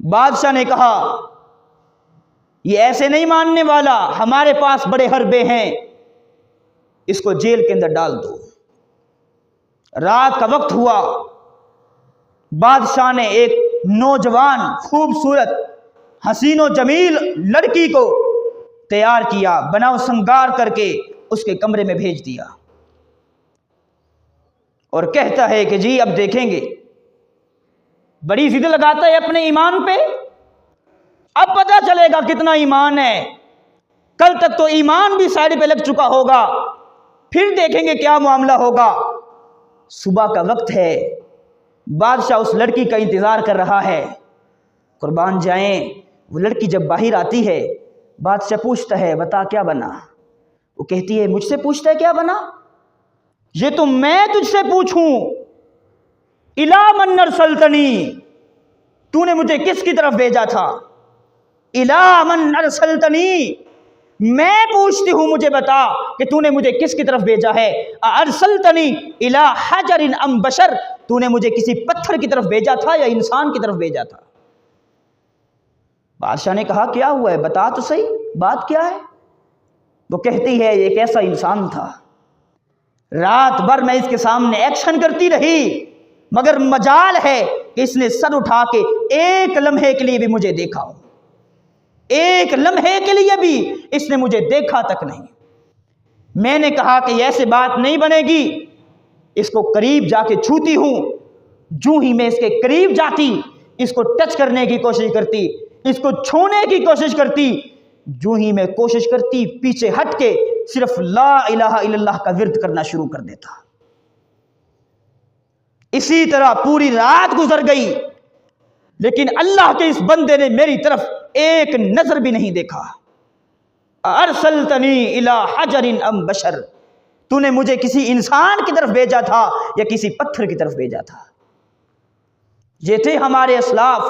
بادشاہ نے کہا یہ ایسے نہیں ماننے والا، ہمارے پاس بڑے حربے ہیں، اس کو جیل کے اندر ڈال دو۔ رات کا وقت ہوا، بادشاہ نے ایک نوجوان خوبصورت حسین و جمیل لڑکی کو تیار کیا، بناؤ سنگار کر کے اس کے کمرے میں بھیج دیا، اور کہتا ہے کہ جی اب دیکھیں گے۔ بڑی ضد لگاتا ہے اپنے ایمان پہ، اب پتہ چلے گا کتنا ایمان ہے، کل تک تو ایمان بھی سائڈ پہ لگ چکا ہوگا، پھر دیکھیں گے کیا معاملہ ہوگا۔ صبح کا وقت ہے، بادشاہ اس لڑکی کا انتظار کر رہا ہے۔ قربان جائیں، وہ لڑکی جب باہر آتی ہے، بادشاہ پوچھتا ہے بتا کیا بنا؟ وہ کہتی ہے مجھ سے پوچھتا ہے کیا بنا؟ یہ تو میں تجھ سے پوچھوں، الا من ارسلتنی، تو نے مجھے کس کی طرف بھیجا تھا؟ الا من ارسلتنی، میں پوچھتی ہوں مجھے بتا کہ تو نے مجھے کس کی طرف بھیجا ہے؟ ارسلتنی الی حجر ام بشر، تو نے مجھے کسی پتھر کی طرف بھیجا تھا یا انسان کی طرف بھیجا تھا؟ بادشاہ نے کہا کیا ہوا ہے، بتا تو صحیح، بات کیا ہے؟ وہ کہتی ہے ایک ایسا انسان تھا، رات بھر میں اس کے سامنے ایکشن کرتی رہی، مگر مجال ہے کہ اس نے سر اٹھا کے ایک لمحے کے لیے بھی مجھے دیکھا ہو، ایک لمحے کے لیے بھی اس نے مجھے دیکھا تک نہیں۔ میں نے کہا کہ ایسے بات نہیں بنے گی، اس کو قریب جا کے چھوتی ہوں، جو ہی میں اس کے قریب جاتی، اس کو ٹچ کرنے کی کوشش کرتی، اس کو چھونے کی کوشش کرتی، جو ہی میں کوشش کرتی پیچھے ہٹ کے صرف لا الہ الا اللہ کا ورد کرنا شروع کر دیتا۔ اسی طرح پوری رات گزر گئی، لیکن اللہ کے اس بندے نے میری طرف ایک نظر بھی نہیں دیکھا۔ ارسلتنی الی حجر ام بشر، تو نے مجھے کسی انسان کی طرف بھیجا تھا یا کسی پتھر کی طرف بھیجا تھا؟ یہ تھے ہمارے اسلاف،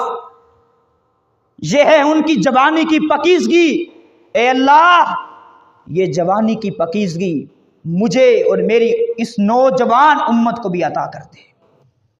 یہ ہے ان کی جوانی کی پاکیزگی۔ اے اللہ، یہ جوانی کی پاکیزگی مجھے اور میری اس نوجوان امت کو بھی عطا کر دے۔